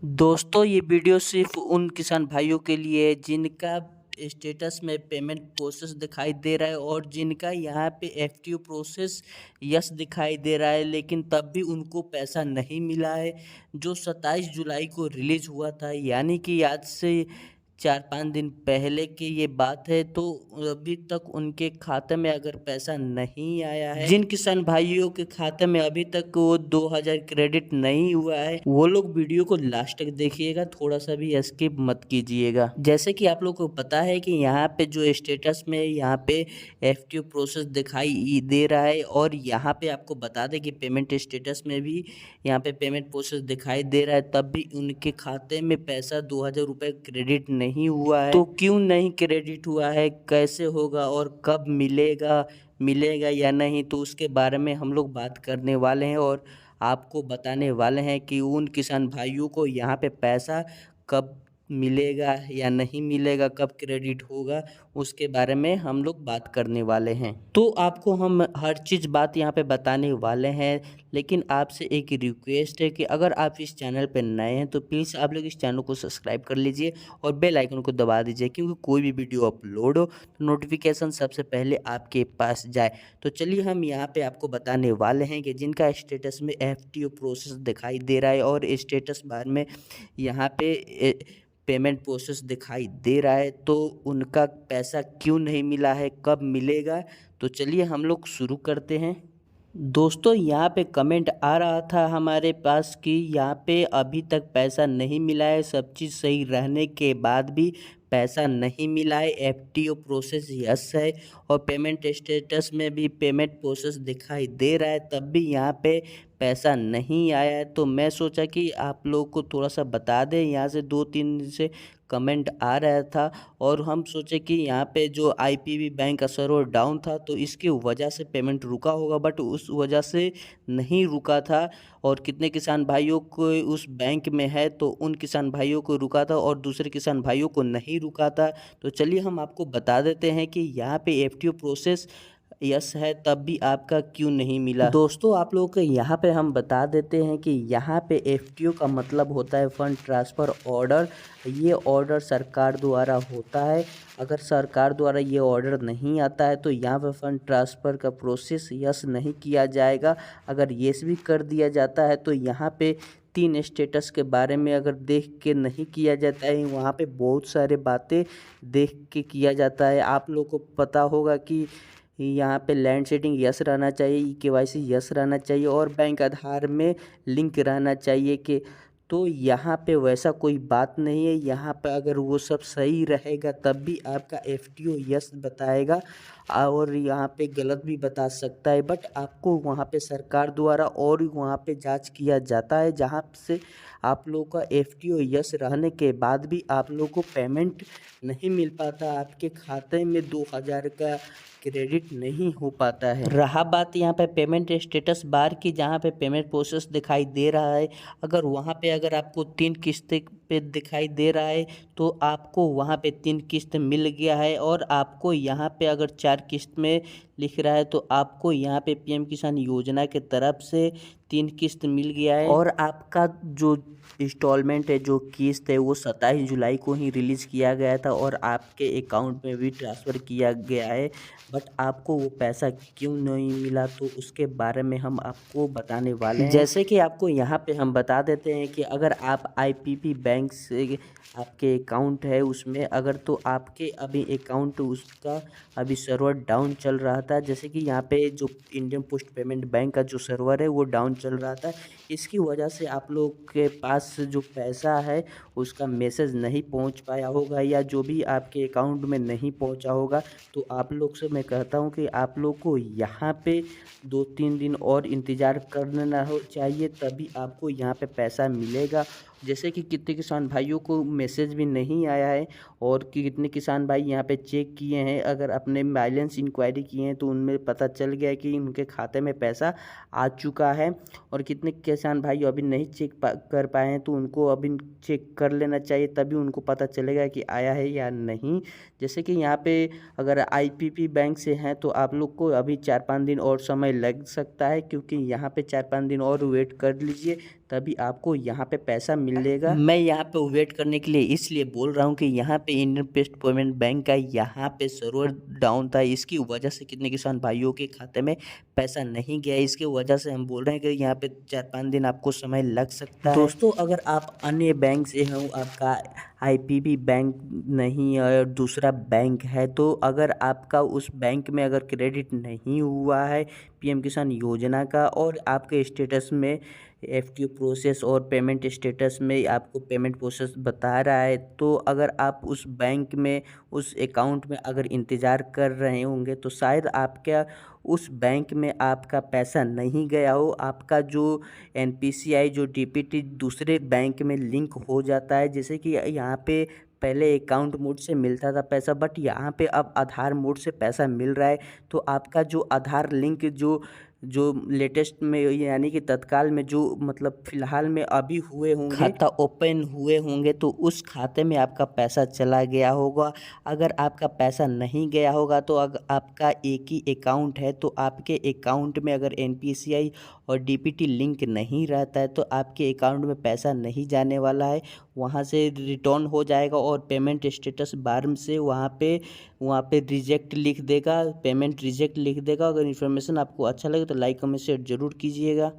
दोस्तों ये वीडियो सिर्फ उन किसान भाइयों के लिए है जिनका स्टेटस में पेमेंट प्रोसेस दिखाई दे रहा है और जिनका यहाँ पे एफटीओ प्रोसेस यस दिखाई दे रहा है, लेकिन तब भी उनको पैसा नहीं मिला है। जो 27 जुलाई को रिलीज़ हुआ था, यानी कि आज से 4-5 दिन पहले की ये बात है। तो अभी तक उनके खाते में अगर पैसा नहीं आया है, जिन किसान भाइयों के खाते में अभी तक वो 2000 क्रेडिट नहीं हुआ है, वो लोग वीडियो को लास्ट तक देखिएगा, थोड़ा सा भी स्किप मत कीजिएगा। जैसे कि आप लोग को पता है कि यहाँ पे जो स्टेटस में यहाँ पे एफटीओ प्रोसेस दिखाई दे रहा है, और यहाँ पे आपको बता दें कि पेमेंट स्टेटस में भी यहाँ पे पेमेंट प्रोसेस दिखाई दे रहा है, तब भी उनके खाते में पैसा 2000 रुपये क्रेडिट नहीं हुआ है। तो क्यों नहीं क्रेडिट हुआ है, कैसे होगा और कब मिलेगा या नहीं, तो उसके बारे में हम लोग बात करने वाले हैं और आपको बताने वाले हैं कि उन किसान भाइयों को यहाँ पे पैसा कब मिलेगा या नहीं मिलेगा, कब क्रेडिट होगा, उसके बारे में हम लोग बात करने वाले हैं। तो आपको हम हर चीज़ बात यहाँ पे बताने वाले हैं, लेकिन आपसे एक रिक्वेस्ट है कि अगर आप इस चैनल पे नए हैं तो प्लीज़ आप लोग इस चैनल को सब्सक्राइब कर लीजिए और बेल आइकन को दबा दीजिए, क्योंकि कोई भी वीडियो अपलोड हो तो नोटिफिकेशन सबसे पहले आपके पास जाए। तो चलिए हम यहाँ पे आपको बताने वाले हैं कि जिनका स्टेटस में एफटीओ प्रोसेस दिखाई दे रहा है और स्टेटस बार में यहाँ पे पेमेंट प्रोसेस दिखाई दे रहा है, तो उनका पैसा क्यों नहीं मिला है, कब मिलेगा। तो चलिए हम लोग शुरू करते हैं। दोस्तों यहाँ पे कमेंट आ रहा था हमारे पास कि यहाँ पे अभी तक पैसा नहीं मिला है, सब चीज़ सही रहने के बाद भी पैसा नहीं मिला है। एफटीओ प्रोसेस यस है और पेमेंट स्टेटस में भी पेमेंट प्रोसेस दिखाई दे रहा है, तब भी यहाँ पे पैसा नहीं आया है। तो मैं सोचा कि आप लोग को थोड़ा सा बता दें, यहाँ से 2-3 दिन से कमेंट आ रहा था और हम सोचे कि यहाँ पे जो आईपीबी बैंक का सर्वर डाउन था तो इसकी वजह से पेमेंट रुका होगा, बट उस वजह से नहीं रुका था। और कितने किसान भाइयों को उस बैंक में है तो उन किसान भाइयों को रुका था और दूसरे किसान भाइयों को नहीं रुका था। तो चलिए हम आपको बता देते हैं कि यहाँ पे एफटीओ प्रोसेस यस है, तब भी आपका क्यों नहीं मिला। दोस्तों आप लोगों को यहाँ पे हम बता देते हैं कि यहाँ पे एफटीओ का मतलब होता है फंड ट्रांसफ़र ऑर्डर। ये ऑर्डर सरकार द्वारा होता है। अगर सरकार द्वारा ये ऑर्डर नहीं आता है तो यहाँ पे फंड ट्रांसफ़र का प्रोसेस यस नहीं किया जाएगा। अगर येस भी कर दिया जाता है तो यहाँ पे 3 स्टेटस के बारे में अगर देख के नहीं किया जाता है, वहाँ पे बहुत सारे बातें देख के किया जाता है। आप लोगों को पता होगा कि यहाँ पे लैंड सेटिंग यस रहना चाहिए, केवाईसी यस रहना चाहिए और बैंक आधार में लिंक रहना चाहिए कि तो यहाँ पे वैसा कोई बात नहीं है। यहाँ पे अगर वो सब सही रहेगा तब भी आपका एफटीओ यस बताएगा और यहाँ पे गलत भी बता सकता है, बट आपको वहाँ पे सरकार द्वारा और वहाँ पे जांच किया जाता है, जहाँ से आप लोगों का एफटीओ यस रहने के बाद भी आप लोगों को पेमेंट नहीं मिल पाता, आपके खाते में 2000 का क्रेडिट नहीं हो पाता है। रहा बात यहाँ पे पेमेंट स्टेटस बार की, जहाँ पे पेमेंट प्रोसेस दिखाई दे रहा है, अगर वहाँ पे अगर आपको 3 किस्तें पे दिखाई दे रहा है तो आपको वहाँ पे 3 किस्त मिल गया है, और आपको यहाँ पे अगर 4 किस्त में लिख रहा है तो आपको यहाँ पे पीएम किसान योजना के तरफ से 3 किस्त मिल गया है। और आपका जो इंस्टॉलमेंट है, जो किस्त है, वो 27 जुलाई को ही रिलीज़ किया गया था और आपके अकाउंट में भी ट्रांसफ़र किया गया है, बट आपको वो पैसा क्यों नहीं मिला तो उसके बारे में हम आपको बताने वाले हैं। जैसे कि आपको यहाँ पे हम बता देते हैं कि अगर आप आईपीबी बैंक से आपके अकाउंट है उसमें, अगर तो आपके अभी अकाउंट उसका अभी सर्वर डाउन चल रहा था, जैसे कि यहाँ पे जो इंडियन पोस्ट पेमेंट बैंक का जो सर्वर है वो डाउन चल रहा था, इसकी वजह से आप लोग के पास जो पैसा है उसका मैसेज नहीं पहुँच पाया होगा, या जो भी आपके अकाउंट में नहीं पहुँचा होगा। तो आप लोग से मैं कहता हूँ कि आप लोग को यहाँ पे 2-3 दिन और इंतज़ार करना हो चाहिए, तभी आपको यहाँ पे पैसा मिलेगा। जैसे कि कितने किसान भाइयों को मैसेज भी नहीं आया है और कितने किसान भाई यहाँ पे चेक किए हैं, अगर अपने बैलेंस इंक्वायरी किए हैं तो उनमें पता चल गया कि उनके खाते में पैसा आ चुका है। और कितने किसान भाई अभी नहीं चेक कर पाए हैं तो उनको अभी चेक कर लेना चाहिए, तभी उनको पता चलेगा कि आया है या नहीं। जैसे कि यहाँ पे अगर आईपीबी बैंक से हैं तो आप लोग को अभी 4-5 दिन और समय लग सकता है, क्योंकि यहाँ पे 4-5 दिन और वेट कर लीजिए, तभी आपको यहाँ पे पैसा मिलेगा। मैं यहाँ पे वेट करने के लिए इसलिए बोल रहा हूँ कि यहाँ पे इंडियन पोस्ट पेमेंट बैंक का यहाँ पे सर्वर डाउन था, इसकी वजह से कितने किसान भाइयों के खाते में पैसा नहीं गया। इसकी वजह से हम बोल रहे हैं कि यहाँ पे 4-5 दिन आपको समय लग सकता है। दोस्तों, अगर आप अन्य बैंक से हो, आपका आईपीबी बैंक नहीं है और दूसरा बैंक है, तो अगर आपका उस बैंक में अगर क्रेडिट नहीं हुआ है पीएम किसान योजना का और आपके स्टेटस में एफटीओ प्रोसेस और पेमेंट स्टेटस में आपको पेमेंट प्रोसेस बता रहा है, तो अगर आप उस बैंक में उस अकाउंट में अगर इंतज़ार कर रहे होंगे तो शायद आपका उस बैंक में आपका पैसा नहीं गया हो। आपका जो एनपीसीआई जो डीपीटी दूसरे बैंक में लिंक हो जाता है, जैसे कि यहाँ पे पहले अकाउंट मोड से मिलता था पैसा, बट यहाँ पे अब आधार मोड से पैसा मिल रहा है। तो आपका जो आधार लिंक जो लेटेस्ट में यानी कि तत्काल में जो मतलब फ़िलहाल में अभी हुए होंगे, खाता ओपन हुए होंगे, तो उस खाते में आपका पैसा चला गया होगा। अगर आपका पैसा नहीं गया होगा तो अगर आपका एक ही अकाउंट है तो आपके अकाउंट में अगर एनपीसीआई और डीपीटी लिंक नहीं रहता है तो आपके अकाउंट में पैसा नहीं जाने वाला है, वहाँ से रिटर्न हो जाएगा और पेमेंट स्टेटस बार से वहाँ पे रिजेक्ट लिख देगा, पेमेंट रिजेक्ट लिख देगा। अगर इन्फॉर्मेशन आपको अच्छा लगे तो लाइक कमेंट शेयर ज़रूर कीजिएगा।